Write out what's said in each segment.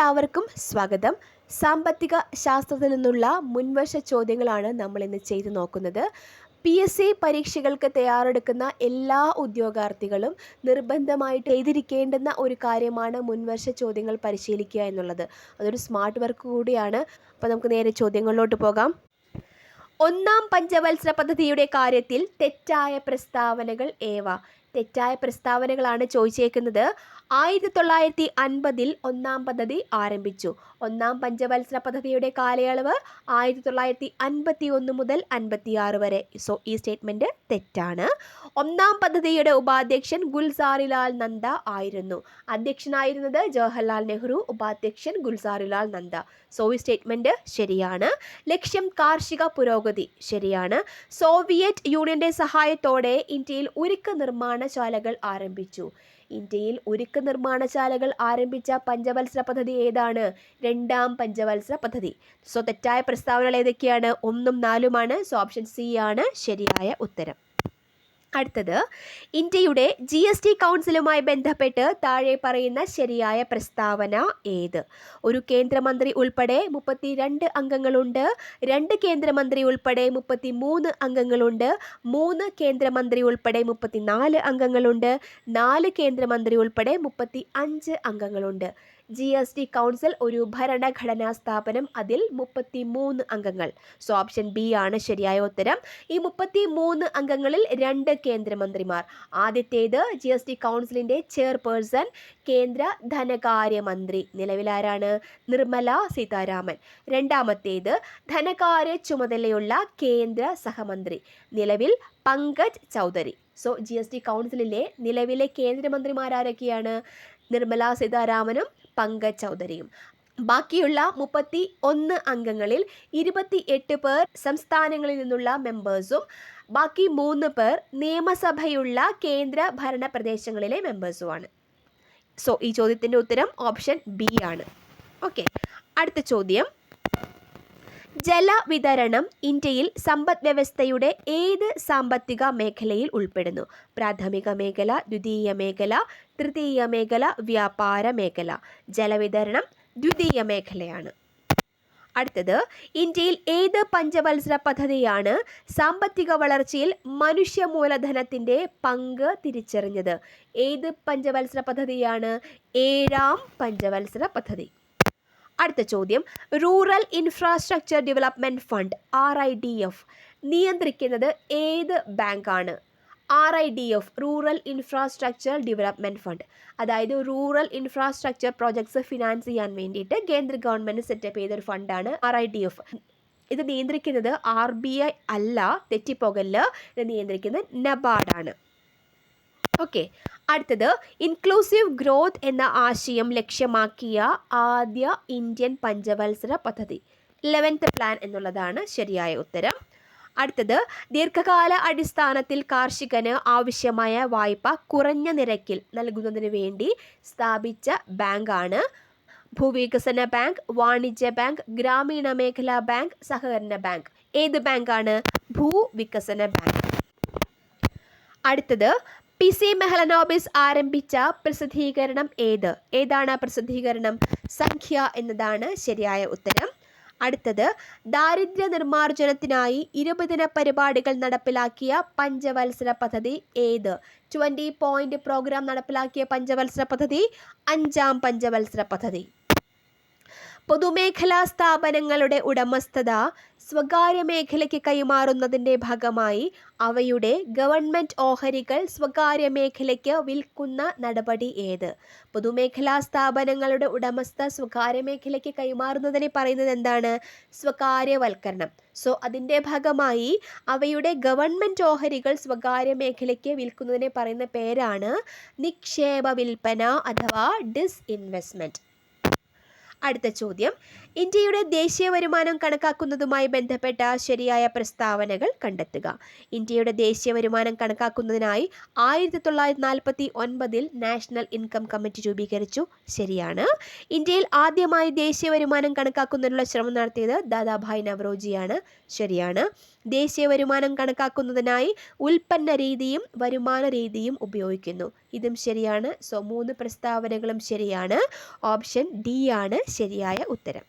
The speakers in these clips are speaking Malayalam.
എല്ലാവർക്കും സ്വാഗതം. സാമ്പത്തിക ശാസ്ത്രത്തിൽ നിന്നുള്ള മുൻവർഷ ചോദ്യങ്ങളാണ് നമ്മൾ ഇന്ന് ചെയ്തു നോക്കുന്നത്. PSC പരീക്ഷകൾക്ക് തയ്യാറെടുക്കുന്ന എല്ലാ ഉദ്യോഗാർത്ഥികളും നിർബന്ധമായിട്ട് ചെയ്തിരിക്കേണ്ടുന്ന ഒരു കാര്യമാണ് മുൻവർഷ ചോദ്യങ്ങൾ പരിശീലിക്കുക എന്നുള്ളത്. അതൊരു സ്മാർട്ട് വർക്ക് കൂടിയാണ്. അപ്പോൾ നമുക്ക് നേരെ ചോദ്യങ്ങളിലോട്ട് പോകാം. ഒന്നാം പഞ്ചവത്സര പദ്ധതിയുടെ കാര്യത്തിൽ തെറ്റായ പ്രസ്താവനകൾ ഏവ? തെറ്റായ പ്രസ്താവനകളാണ് ചോദിച്ചേക്കുന്നത്. 1950 ഒന്നാം പദ്ധതി ആരംഭിച്ചു. ഒന്നാം പഞ്ചവത്സര പദ്ധതിയുടെ കാലയളവ് 1951 മുതൽ 56 വരെ. സോ ഈ സ്റ്റേറ്റ്മെൻറ്റ് തെറ്റാണ്. ഒന്നാം പദ്ധതിയുടെ ഉപാധ്യക്ഷൻ ഗുൽസാരിലാൽ നന്ദ ആയിരുന്നു. അധ്യക്ഷനായിരുന്നത് ജവഹർലാൽ നെഹ്റു, ഉപാധ്യക്ഷൻ ഗുൽസാരിലാൽ നന്ദ. സോ ഈ സ്റ്റേറ്റ്മെൻറ്റ് ശരിയാണ്. ലക്ഷ്യം കാർഷിക പുരോഗതി ശരിയാണ്. സോവിയറ്റ് യൂണിയന്റെ സഹായത്തോടെ ഇന്ത്യയിൽ ഉരുക്ക് നിർമ്മാണശാലകൾ ആരംഭിച്ചു. ഇന്ത്യയിൽ ഉരുക്ക് നിർമ്മാണശാലകൾ ആരംഭിച്ച പഞ്ചവത്സര പദ്ധതി ഏതാണ്? രണ്ടാം പഞ്ചവത്സര പദ്ധതി. സോ തെറ്റായ പ്രസ്താവനകൾ ഏതൊക്കെയാണ്? 1ഉം 4ഉമാണ്. സോ ഓപ്ഷൻ സി ആണ് ശരിയായ ഉത്തരം. അടുത്തത്, ഇന്ത്യയുടെ GST കൗൺസിലുമായി ബന്ധപ്പെട്ട് താഴെ പറയുന്ന ശരിയായ പ്രസ്താവന ഏത്? ഒരു കേന്ദ്രമന്ത്രി ഉൾപ്പെടെ 32 അംഗങ്ങളുണ്ട്. 2 കേന്ദ്രമന്ത്രി ഉൾപ്പെടെ 33 അംഗങ്ങളുണ്ട്. 3 കേന്ദ്രമന്ത്രി ഉൾപ്പെടെ 34 അംഗങ്ങളുണ്ട്. 4 കേന്ദ്രമന്ത്രി ഉൾപ്പെടെ 35 അംഗങ്ങളുണ്ട്. GST കൗൺസിൽ ഒരു ഭരണഘടനാ സ്ഥാപനം. അതിൽ 33 അംഗങ്ങൾ. സോ ഓപ്ഷൻ ബി ആണ് ശരിയായ ഉത്തരം. ഈ 33 അംഗങ്ങളിൽ 2 കേന്ദ്രമന്ത്രിമാർ. ആദ്യത്തേത് GST കൗൺസിലിൻ്റെ ചെയർപേഴ്സൺ കേന്ദ്ര ധനകാര്യമന്ത്രി. നിലവിലാരാണ്? നിർമ്മല സീതാരാമൻ. രണ്ടാമത്തേത് ധനകാര്യ ചുമതലയുള്ള കേന്ദ്ര സഹമന്ത്രി. നിലവിൽ പങ്കജ് ചൗധരി. സോ GST കൗൺസിലിലെ നിലവിലെ കേന്ദ്രമന്ത്രിമാരാരൊക്കെയാണ്? നിർമ്മല സീതാരാമനും പങ്കജ് ചൗധരിയും. ബാക്കിയുള്ള 31 അംഗങ്ങളിൽ 28 പേർ സംസ്ഥാനങ്ങളിൽ നിന്നുള്ള മെമ്പേഴ്സും ബാക്കി 3 പേർ നിയമസഭയുള്ള കേന്ദ്ര ഭരണ പ്രദേശങ്ങളിലെ മെമ്പേഴ്സുമാണ്. സോ ഈ ചോദ്യത്തിൻ്റെ ഉത്തരം ഓപ്ഷൻ ബി ആണ്. ഓക്കെ, അടുത്ത ചോദ്യം. ജലവിതരണം ഇന്ത്യയിൽ സമ്പദ് വ്യവസ്ഥയുടെ ഏത് സാമ്പത്തിക മേഖലയിൽ ഉൾപ്പെടുന്നു? പ്രാഥമിക മേഖല, ദ്വിതീയ മേഖല, തൃതീയ മേഖല, വ്യാപാര മേഖല. ജലവിതരണം ദ്വിതീയ മേഖലയാണ്. അടുത്തത്, ഇന്ത്യയിൽ ഏത് പഞ്ചവത്സര പദ്ധതിയാണ് സാമ്പത്തിക വളർച്ചയിൽ മനുഷ്യ മൂലധനത്തിൻ്റെ പങ്ക് തിരിച്ചറിഞ്ഞത്? ഏത് പഞ്ചവത്സര പദ്ധതിയാണ്? 7ാം പഞ്ചവത്സര പദ്ധതി. അടുത്ത ചോദ്യം, rural infrastructure development fund RIDF നിയന്ത്രിക്കുന്നത് ഏത് ബാങ്കാണ്? RIDF rural infrastructure development fund, അതായത് റൂറൽ ഇൻഫ്രാസ്ട്രക്ചർ പ്രോജക്ട്സ് ഫിനാൻസ് ചെയ്യാൻ വേണ്ടിയിട്ട് കേന്ദ്ര ഗവൺമെൻറ് സെറ്റപ്പ് ചെയ്തൊരു ഫണ്ടാണ് RIDF. ഇത് നിയന്ത്രിക്കുന്നത് RBI അല്ല, തെറ്റിപ്പോകല്. ഇത് നിയന്ത്രിക്കുന്നത് നബാർഡാണ്. ഓക്കെ, അടുത്തത്, ഇൻക്ലൂസീവ് ഗ്രോത്ത് എന്ന ആശയം ലക്ഷ്യമാക്കിയ ആദ്യ ഇന്ത്യൻ പഞ്ചവത്സര പദ്ധതി. 11th പ്ലാൻ എന്നുള്ളതാണ് ശരിയായ ഉത്തരം. അടുത്തത്, ദീർഘകാല അടിസ്ഥാനത്തിൽ കാർഷികന് ആവശ്യമായ വായ്പ കുറഞ്ഞ നിരക്കിൽ നൽകുന്നതിന് വേണ്ടി സ്ഥാപിച്ച ബാങ്കാണ് ഭൂവികസന ബാങ്ക്, വാണിജ്യ ബാങ്ക്, ഗ്രാമീണ മേഖലാ ബാങ്ക്, സഹകരണ ബാങ്ക്. ഏത് ബാങ്കാണ്? ഭൂവികസന ബാങ്ക്. അടുത്തത്, PC മെഹ്ലനോബിസ് ആരംഭിച്ച പ്രസിദ്ധീകരണം ഏതാണ് പ്രസിദ്ധീകരണം? സംഖ്യ എന്നതാണ് ശരിയായ ഉത്തരം. അടുത്തത്, ദാരിദ്ര്യ നിർമ്മാർജ്ജനത്തിനായി 20 ദിന പരിപാടികൾ നടപ്പിലാക്കിയ പഞ്ചവത്സര പദ്ധതി ഏത്? 20 പോയിന്റ് പ്രോഗ്രാം നടപ്പിലാക്കിയ പഞ്ചവത്സര പദ്ധതി 5ാം പഞ്ചവത്സര പദ്ധതി. പൊതുമേഖലാ സ്ഥാപനങ്ങളുടെ ഉടമസ്ഥത സ്വകാര്യ മേഖലയ്ക്ക് കൈമാറുന്നതിൻ്റെ ഭാഗമായി അവയുടെ ഗവൺമെൻറ് ഓഹരികൾ സ്വകാര്യ മേഖലയ്ക്ക് വിൽക്കുന്ന നടപടി ഏത്? പൊതുമേഖലാ സ്ഥാപനങ്ങളുടെ ഉടമസ്ഥത സ്വകാര്യ മേഖലയ്ക്ക് കൈമാറുന്നതിനെ പറയുന്നത് എന്താണ്? സ്വകാര്യവൽക്കരണം. സോ അതിൻ്റെ ഭാഗമായി അവയുടെ ഗവൺമെൻറ് ഓഹരികൾ സ്വകാര്യ മേഖലയ്ക്ക് വിൽക്കുന്നതിനെ പറയുന്ന പേരാണ് നിക്ഷേപ വിൽപ്പന അഥവാ ഡിസ്ഇൻവെസ്റ്റ്മെൻറ്റ്. അടുത്ത ചോദ്യം, ഇന്ത്യയുടെ ദേശീയ വരുമാനം കണക്കാക്കുന്നതുമായി ബന്ധപ്പെട്ട ശരിയായ പ്രസ്താവനകൾ കണ്ടെത്തുക. ഇന്ത്യയുടെ ദേശീയ വരുമാനം കണക്കാക്കുന്നതിനായി 1949 നാഷണൽ ഇൻകം കമ്മിറ്റി രൂപീകരിച്ചു. ശരിയാണ്. ഇന്ത്യയിൽ ആദ്യമായി ദേശീയ വരുമാനം കണക്കാക്കുന്നതിനുള്ള ശ്രമം നടത്തിയത് ദാദാഭായ് നവറോജിയാണ്. ശരിയാണ്. ദേശീയ വരുമാനം കണക്കാക്കുന്നതിനായി ഉൽപ്പന്ന രീതിയും വരുമാന രീതിയും ഉപയോഗിക്കുന്നു. ഇതും ശരിയാണ്. സോ 3 പ്രസ്താവനകളും ശരിയാണ്. ഓപ്ഷൻ ഡി ആണ് ശരിയായ ഉത്തരം.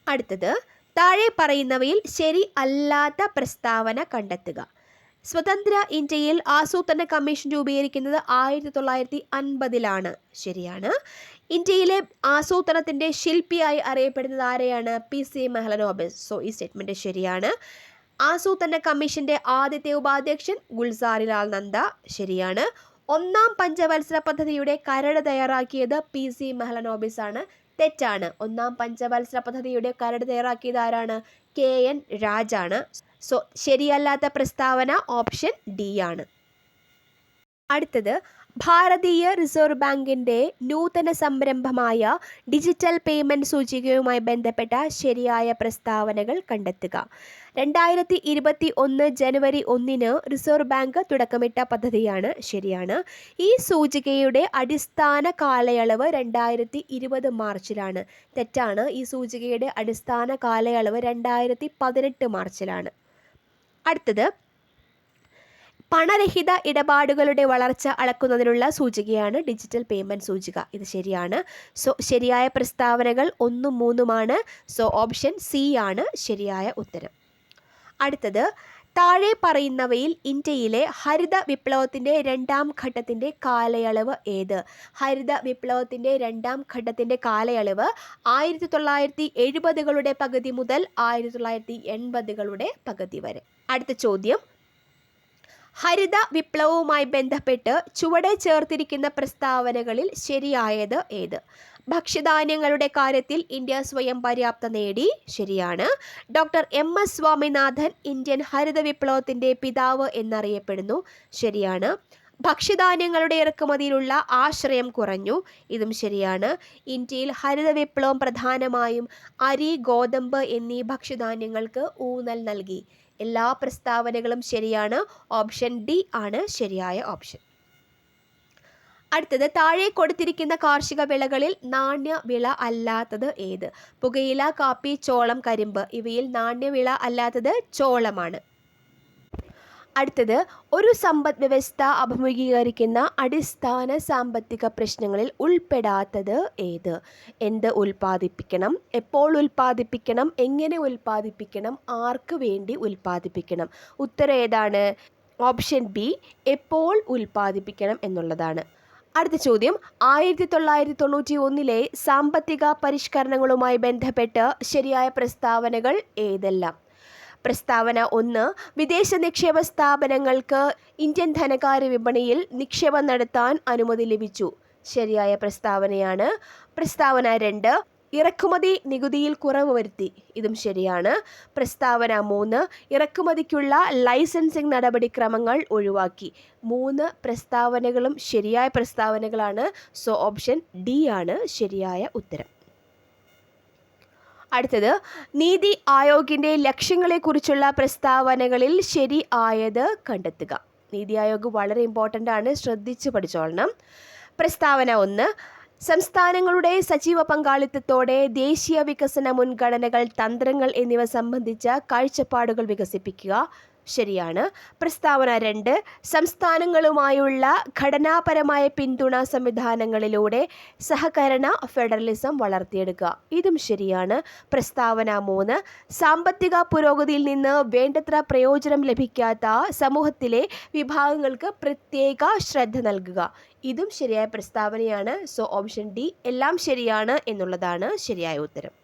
അടുത്തത്, താഴെ പറയുന്നവയിൽ ശരി അല്ലാത്ത പ്രസ്താവന കണ്ടെത്തുക. സ്വതന്ത്ര ഇന്ത്യയിൽ ആസൂത്രണ കമ്മീഷൻ രൂപീകരിക്കുന്നത് 1950 ശരിയാണ്. ഇന്ത്യയിലെ ആസൂത്രണത്തിൻ്റെ ശില്പിയായി അറിയപ്പെടുന്നത് ആരെയാണ്? PC മെഹ്ലനോബിസ്. സോ ഈ സ്റ്റേറ്റ്മെൻറ്റ് ശരിയാണ്. ആസൂത്രണ കമ്മീഷന്റെ ആദ്യത്തെ ഉപാധ്യക്ഷൻ ഗുൽസാരിലാൽ നന്ദ ശരിയാണ്. ഒന്നാം പഞ്ചവത്സര പദ്ധതിയുടെ കരട് തയ്യാറാക്കിയത് PC മെഹ്ലനോബിസ് ആണ്. തെറ്റാണ്. ഒന്നാം പഞ്ചവത്സര പദ്ധതിയുടെ കരട് തയ്യാറാക്കിയത് ആരാണ്? KN രാജാണ്. സോ ശരിയല്ലാത്ത പ്രസ്താവന ഓപ്ഷൻ ഡി ആണ്. അടുത്തത്, ഭാരതീയ റിസർവ് ബാങ്കിൻ്റെ നൂതന സംരംഭമായ ഡിജിറ്റൽ പേയ്മെൻറ്റ് സൂചികയുമായി ബന്ധപ്പെട്ട ശരിയായ പ്രസ്താവനകൾ കണ്ടെത്തുക. 2021 ജനുവരി 1 റിസർവ് ബാങ്ക് തുടക്കമിട്ട പദ്ധതിയാണ്. ശരിയാണ്. ഈ സൂചികയുടെ അടിസ്ഥാന കാലയളവ് 2020 മാർച്ചിലാണ്. തെറ്റാണ്. ഈ സൂചികയുടെ അടിസ്ഥാന കാലയളവ് 2018 മാർച്ചിലാണ്. അടുത്തത്, പണരഹിത ഇടപാടുകളുടെ വളർച്ച അളക്കുന്നതിനുള്ള സൂചികയാണ് ഡിജിറ്റൽ പേയ്മെൻറ്റ് സൂചിക. ഇത് ശരിയാണ്. സോ ശരിയായ പ്രസ്താവനകൾ 1, 3 സോ ഓപ്ഷൻ സി ആണ് ശരിയായ ഉത്തരം. അടുത്തത്, താഴെ പറയുന്നവയിൽ ഇന്ത്യയിലെ ഹരിത വിപ്ലവത്തിൻ്റെ 2ാം ഘട്ടത്തിൻ്റെ കാലയളവ് ഏത്? ഹരിത വിപ്ലവത്തിൻ്റെ 2ാം ഘട്ടത്തിൻ്റെ കാലയളവ് 1970കളുടെ പകുതി മുതൽ 1980കളുടെ പകുതി വരെ. അടുത്ത ചോദ്യം, ഹരിത വിപ്ലവവുമായി ബന്ധപ്പെട്ട് ചുവടെ ചേർത്തിരിക്കുന്ന പ്രസ്താവനകളിൽ ശരിയായത് ഏത്? ഭക്ഷ്യധാന്യങ്ങളുടെ കാര്യത്തിൽ ഇന്ത്യ സ്വയം പര്യാപ്തത നേടി. ശരിയാണ്. ഡോക്ടർ MS സ്വാമിനാഥൻ ഇന്ത്യൻ ഹരിത വിപ്ലവത്തിൻ്റെ പിതാവ് എന്നറിയപ്പെടുന്നു. ശരിയാണ്. ഭക്ഷ്യധാന്യങ്ങളുടെ ഇറക്കുമതിയിലുള്ള ആശ്രയം കുറഞ്ഞു. ഇതും ശരിയാണ്. ഇന്ത്യയിൽ ഹരിത വിപ്ലവം പ്രധാനമായും അരി, ഗോതമ്പ് എന്നീ ഭക്ഷ്യധാന്യങ്ങൾക്ക് ഊന്നൽ നൽകി. എല്ലാ പ്രസ്താവനകളും ശരിയാണ്. ഓപ്ഷൻ ഡി ആണ് ശരിയായ ഓപ്ഷൻ. അടുത്തത്, താഴെ കൊടുത്തിരിക്കുന്ന കാർഷിക വിളകളിൽ നാണ്യവിള അല്ലാത്തത് ഏത്? പുകയില, കാപ്പി, ചോളം, കരിമ്പ്. ഇവയിൽ നാണ്യവിള അല്ലാത്തത് ചോളമാണ്. അടുത്തത്, ഒരു സമ്പദ് വ്യവസ്ഥ അഭിമുഖീകരിക്കുന്ന അടിസ്ഥാന സാമ്പത്തിക പ്രശ്നങ്ങളിൽ ഉൾപ്പെടാത്തത് ഏത്? എന്ത് ഉൽപ്പാദിപ്പിക്കണം, എപ്പോൾ ഉൽപ്പാദിപ്പിക്കണം, എങ്ങനെ ഉൽപ്പാദിപ്പിക്കണം, ആർക്ക് വേണ്ടി ഉൽപ്പാദിപ്പിക്കണം? ഉത്തരം ഏതാണ്? ഓപ്ഷൻ ബി, എപ്പോൾ ഉൽപ്പാദിപ്പിക്കണം എന്നുള്ളതാണ്. അടുത്ത ചോദ്യം, 1991 സാമ്പത്തിക പരിഷ്കരണങ്ങളുമായി ബന്ധപ്പെട്ട് ശരിയായ പ്രസ്താവനകൾ ഏതെല്ലാം? പ്രസ്താവന 1, വിദേശ നിക്ഷേപ സ്ഥാപനങ്ങൾക്ക് ഇന്ത്യൻ ധനകാര്യ വിപണിയിൽ നിക്ഷേപം നടത്താൻ അനുമതി ലഭിച്ചു. ശരിയായ പ്രസ്താവനയാണ്. പ്രസ്താവന 2, ഇറക്കുമതി നികുതിയിൽ കുറവ് വരുത്തി. ഇതും ശരിയാണ്. പ്രസ്താവന 3, ഇറക്കുമതിക്കുള്ള ലൈസൻസിംഗ് നടപടിക്രമങ്ങൾ ഒഴിവാക്കി. 3 പ്രസ്താവനകളും ശരിയായ പ്രസ്താവനകളാണ്. സോ ഓപ്ഷൻ ഡി ആണ് ശരിയായ ഉത്തരം. അടുത്തത്, നീതി ആയോഗിൻ്റെ ലക്ഷ്യങ്ങളെക്കുറിച്ചുള്ള പ്രസ്താവനകളിൽ ശരി ആയത് കണ്ടെത്തുക. നീതി ആയോഗ് വളരെ ഇമ്പോർട്ടൻ്റ് ആണ്, ശ്രദ്ധിച്ച് പഠിച്ചോളണം. പ്രസ്താവന 1, സംസ്ഥാനങ്ങളുടെ സജീവ പങ്കാളിത്തത്തോടെ ദേശീയ വികസന മുൻഗണനകൾ, തന്ത്രങ്ങൾ എന്നിവ സംബന്ധിച്ച കാഴ്ചപ്പാടുകൾ വികസിപ്പിക്കുക. ശരിയാണ്. പ്രസ്താവന 2, സംസ്ഥാനങ്ങളുമായുള്ള ഘടനാപരമായ പിന്തുണ സംവിധാനങ്ങളിലൂടെ സഹകരണ ഫെഡറലിസം വളർത്തിയെടുക്കുക. ഇതും ശരിയാണ്. പ്രസ്താവന 3, സാമ്പത്തിക പുരോഗതിയിൽ നിന്ന് വേണ്ടത്ര പ്രയോജനം ലഭിക്കാത്ത സമൂഹത്തിലെ വിഭാഗങ്ങൾക്ക് പ്രത്യേക ശ്രദ്ധ നൽകുക. ഇതും ശരിയായ പ്രസ്താവനയാണ്. സോ ഓപ്ഷൻ ഡി, എല്ലാം ശരിയാണ് എന്നുള്ളതാണ് ശരിയായ ഉത്തരം.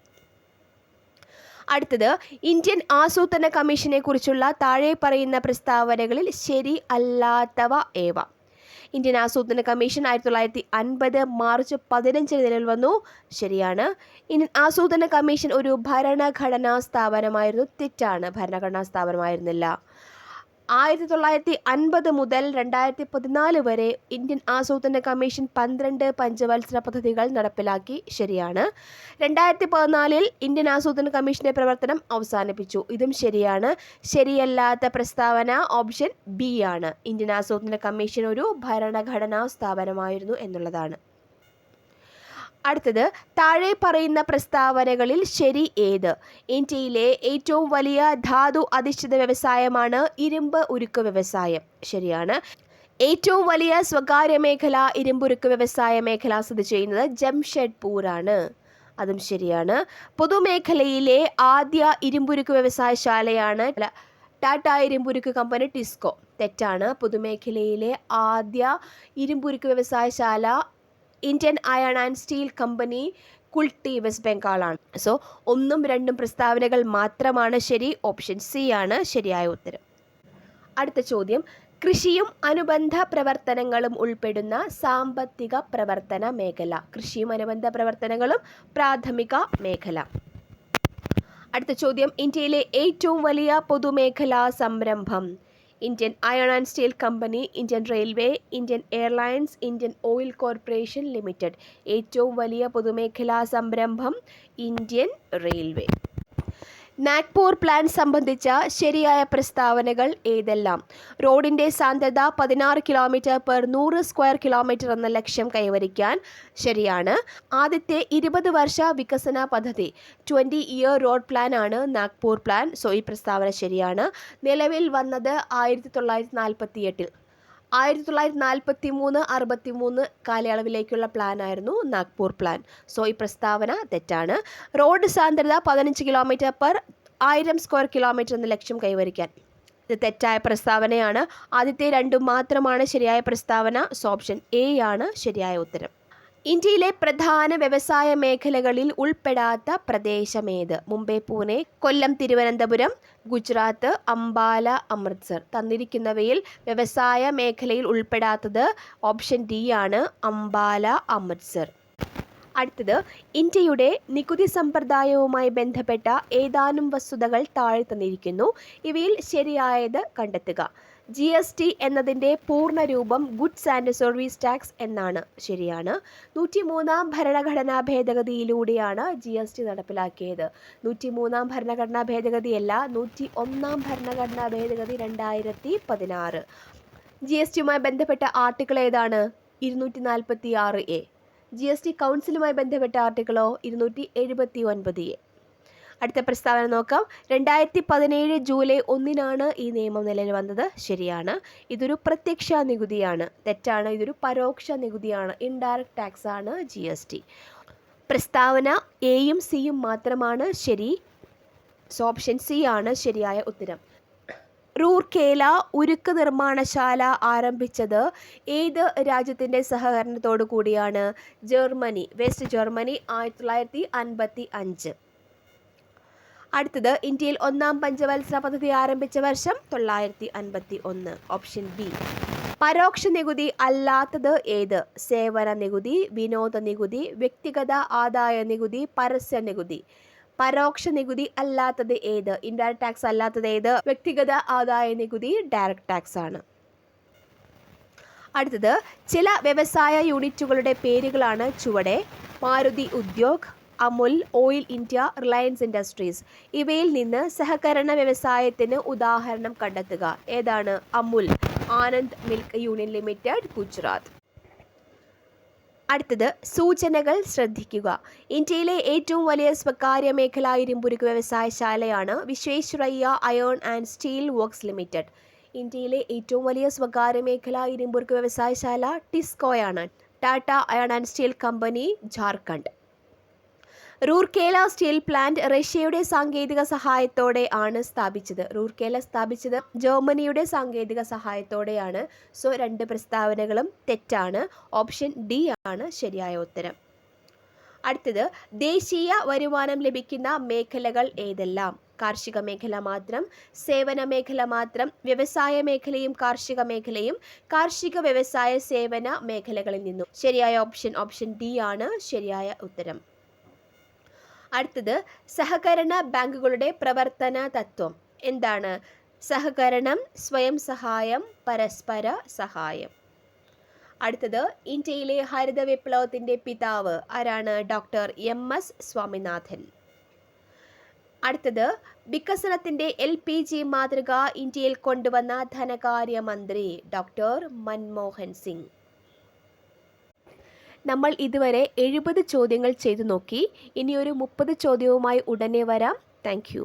അടുത്തത്, ഇന്ത്യൻ ആസൂത്രണ കമ്മീഷനെ കുറിച്ചുള്ള താഴെ പറയുന്ന പ്രസ്താവനകളിൽ ശരി അല്ലാത്തവ ഏവ? ഇന്ത്യൻ ആസൂത്രണ കമ്മീഷൻ 1950 മാർച്ച് 15 നിലവിൽ വന്നു. ശരിയാണ്. ഇന്ത്യൻ ആസൂത്രണ കമ്മീഷൻ ഒരു ഭരണഘടനാ സ്ഥാപനമായിരുന്നു. തെറ്റാണ്. ഭരണഘടനാ സ്ഥാപനമായിരുന്നില്ല. 1950 മുതൽ 2014 വരെ ഇന്ത്യൻ ആസൂത്രണ കമ്മീഷൻ 12 പഞ്ചവത്സര പദ്ധതികൾ നടപ്പിലാക്കി. ശരിയാണ്. 2014 ഇന്ത്യൻ ആസൂത്രണ കമ്മീഷന്റെ പ്രവർത്തനം അവസാനിപ്പിച്ചു. ഇതും ശരിയാണ്. ശരിയല്ലാത്ത പ്രസ്താവന ഓപ്ഷൻ ബി ആണ്. ഇന്ത്യൻ ആസൂത്രണ കമ്മീഷൻ ഒരു ഭരണഘടനാ സ്ഥാപനമായിരുന്നു എന്നുള്ളതാണ്. അടുത്തത്, താഴെ പറയുന്ന പ്രസ്താവനകളിൽ ശരി ഏത്? ഇന്ത്യയിലെ ഏറ്റവും വലിയ ധാതു അധിഷ്ഠിത വ്യവസായമാണ് ഇരുമ്പ് ഉരുക്ക് വ്യവസായം. ശരിയാണ്. ഏറ്റവും വലിയ സ്വകാര്യ മേഖല ഇരുമ്പുരുക്ക് വ്യവസായ മേഖല സ്ഥിതി ചെയ്യുന്നത് ജംഷഡ്പൂർ ആണ്. അതും ശരിയാണ്. പൊതുമേഖലയിലെ ആദ്യ ഇരുമ്പുരുക്ക് വ്യവസായശാലയാണ് ടാറ്റ ഇരുമ്പുരുക്ക് കമ്പനി ടിസ്കോ. തെറ്റാണ്. പൊതുമേഖലയിലെ ആദ്യ ഇരുമ്പുരുക്ക് വ്യവസായശാല Indian iron and steel company Kulti, west ബംഗാളാണ്. സോ 1ഉം 2ഉം പ്രസ്താവനകൾ മാത്രമാണ് ശരി. ഓപ്ഷൻ സി ആണ് ശരിയായ ഉത്തരം. അടുത്ത ചോദ്യം, കൃഷിയും അനുബന്ധ പ്രവർത്തനങ്ങളും ഉൾപ്പെടുന്ന സാമ്പത്തിക പ്രവർത്തന മേഖല. കൃഷിയും അനുബന്ധ പ്രവർത്തനങ്ങളും പ്രാഥമിക മേഖല. അടുത്ത ചോദ്യം, ഇന്ത്യയിലെ ഏറ്റവും വലിയ പൊതുമേഖലാ സംരംഭം. Indian iron and steel company, Indian railway, Indian airlines, Indian oil corporation limited. ഏറ്റവും വലിയ പൊതുമേഖലാ സംരംഭം ഇന്ത്യൻ റെയിൽവേ. നാഗ്പൂർ പ്ലാൻ സംബന്ധിച്ച ശരിയായ പ്രസ്താവനകൾ ഏതെല്ലാം? റോഡിൻ്റെ സാന്ദ്രത 16 km/100 സ്ക്വയർ കിലോമീറ്റർ എന്ന ലക്ഷ്യം കൈവരിക്കാൻ. ശരിയാണ്. ആദ്യത്തെ 20 വർഷ വികസന പദ്ധതി 20-year റോഡ് പ്ലാൻ ആണ് നാഗ്പൂർ പ്ലാൻ. സോ ഈ പ്രസ്താവന ശരിയാണ്. നിലവിൽ വന്നത് 1948. 1943-63 കാലയളവിലേക്കുള്ള പ്ലാനായിരുന്നു നാഗ്പൂർ പ്ലാൻ. സോ ഈ പ്രസ്താവന തെറ്റാണ്. റോഡ് സാന്ദ്രത 15 km/1000 സ്ക്വയർ കിലോമീറ്റർ എന്ന ലക്ഷ്യം കൈവരിക്കാൻ. ഇത് തെറ്റായ പ്രസ്താവനയാണ്. ആദ്യത്തെ 2 മാത്രമാണ് ശരിയായ പ്രസ്താവന. സോ ഓപ്ഷൻ എ ആണ് ശരിയായ ഉത്തരം. ഇന്ത്യയിലെ പ്രധാന വ്യവസായ മേഖലകളിൽ ഉൾപ്പെടാത്ത പ്രദേശമേത്? മുംബൈ, പൂനെ, കൊല്ലം, തിരുവനന്തപുരം, ഗുജറാത്ത്, അംബാല, അമൃത്സർ. തന്നിരിക്കുന്നവയിൽ വ്യവസായ മേഖലയിൽ ഉൾപ്പെടാത്തത് ഓപ്ഷൻ ഡി ആണ്, അംബാല, അമൃത്സർ. അടുത്തത്, ഇന്ത്യയുടെ നികുതി സമ്പ്രദായവുമായി ബന്ധപ്പെട്ട ഏതാനും വസ്തുതകൾ താഴെ തന്നിരിക്കുന്നു. ഇവയിൽ ശരിയായത് കണ്ടെത്തുക. GST എന്നതിൻ്റെ പൂർണ്ണരൂപം ഗുഡ്സ് ആൻഡ് സർവീസ് ടാക്സ് എന്നാണ്. ശരിയാണ്. 103-ാം ഭരണഘടനാ ഭേദഗതിയിലൂടെയാണ് GST നടപ്പിലാക്കിയത്. 103-ാം ഭരണഘടനാ ഭേദഗതിയല്ല, 101-ാം ഭരണഘടനാ ഭേദഗതി 2016. GSTയുമായി ബന്ധപ്പെട്ട ആർട്ടിക്കിൾ ഏതാണ്? 246A. GST കൗൺസിലുമായി ബന്ധപ്പെട്ട ആർട്ടിക്കിളോ 279A. അടുത്ത പ്രസ്താവന നോക്കാം. 2017 ജൂലൈ 1-നാണ് ഈ നിയമം നിലവിൽ വന്നത്. ശരിയാണ്. ഇതൊരു പ്രത്യക്ഷ നികുതിയാണ്. തെറ്റാണ്. ഇതൊരു പരോക്ഷ നികുതിയാണ്. ഇൻഡയറക്റ്റ് ടാക്സ് ആണ് GST. പ്രസ്താവന എയും സിയും മാത്രമാണ് ശരി. സോ ഓപ്ഷൻ സി ആണ് ശരിയായ ഉത്തരം. റൂർക്കേല ഉരുക്ക് നിർമ്മാണശാല ആരംഭിച്ചത് ഏത് രാജ്യത്തിൻ്റെ സഹകരണത്തോടു കൂടിയാണ്? Germany, west Germany, 1955. അടുത്തത്, ഇന്ത്യയിൽ 1-ാം പഞ്ചവത്സര പദ്ധതി ആരംഭിച്ച വർഷം 1951. Option B. പരോക്ഷ നികുതി അല്ലാത്തത് ഏത്? സേവന നികുതി, വിനോദ നികുതി, വ്യക്തിഗത ആദായ നികുതി, പരസ്യ നികുതി. പരോക്ഷ നികുതി അല്ലാത്തത് ഏത്? ഇൻഡയറക്റ്റ് ടാക്സ് അല്ലാത്തത് ഏത്? വ്യക്തിഗത ആദായ നികുതി ഡയറക്റ്റ് ടാക്സ് ആണ്. അടുത്തത്, ചില വ്യവസായ യൂണിറ്റുകളുടെ പേരുകളാണ് ചുവടെ. Maruti Udyog, Amul, oil India, Reliance Industries. ഇവയിൽ നിന്ന് സഹകരണ വ്യവസായത്തിന് ഉദാഹരണം കണ്ടെത്തുക. ഏതാണ്? Amul, Anand milk union limited, Gujarat. അടുത്തത്, സൂചനകൾ ശ്രദ്ധിക്കുക. ഇന്ത്യയിലെ ഏറ്റവും വലിയ സ്വകാര്യ മേഖലാ ഇരുമ്പുരുക്ക് വ്യവസായശാലയാണ് Visvesvaraya iron and steel works limited. ഇന്ത്യയിലെ ഏറ്റവും വലിയ സ്വകാര്യ മേഖലാ ഇരുമ്പുരുക്ക് വ്യവസായശാല ടിസ്കോയാണ്. Tata iron and steel company, Jharkhand. Rourkela steel plant റഷ്യയുടെ സാങ്കേതിക സഹായത്തോടെ ആണ് സ്ഥാപിച്ചത്. റൂർക്കേല സ്ഥാപിച്ചത് ജർമ്മനിയുടെ സാങ്കേതിക സഹായത്തോടെയാണ്. സോ 2 പ്രസ്താവനകളും തെറ്റാണ്. ഓപ്ഷൻ ഡി ആണ് ശരിയായ ഉത്തരം. അടുത്തത്, ദേശീയ വരുമാനം ലഭിക്കുന്ന മേഖലകൾ ഏതെല്ലാം? കാർഷിക മേഖല മാത്രം, സേവന മേഖല മാത്രം, വ്യവസായ മേഖലയും കാർഷിക മേഖലയും, കാർഷിക വ്യവസായ സേവന മേഖലകളിൽ നിന്നും. ശരിയായ ഓപ്ഷൻ ഡി ആണ് ശരിയായ ഉത്തരം. അടുത്തത്, സഹകരണ ബാങ്കുകളുടെ പ്രവർത്തന തത്വം എന്താണ്? സഹകരണം, സ്വയം സഹായം, പരസ്പര സഹായം. അടുത്തത്, ഇന്ത്യയിലെ ഹരിത വിപ്ലവത്തിൻ്റെ പിതാവ് ആരാണ്? Doctor MS Swaminathan. അടുത്തത്, വികസനത്തിൻ്റെ LPG മാതൃക ഇന്ത്യയിൽ കൊണ്ടുവന്ന ധനകാര്യമന്ത്രി ഡോക്ടർ മൻമോഹൻ സിംഗ്. നമ്മൾ ഇതുവരെ 70 ചോദ്യങ്ങൾ ചെയ്തു നോക്കി. ഇനിയൊരു 30 ചോദ്യവുമായി ഉടനെ വരാം. Thank you.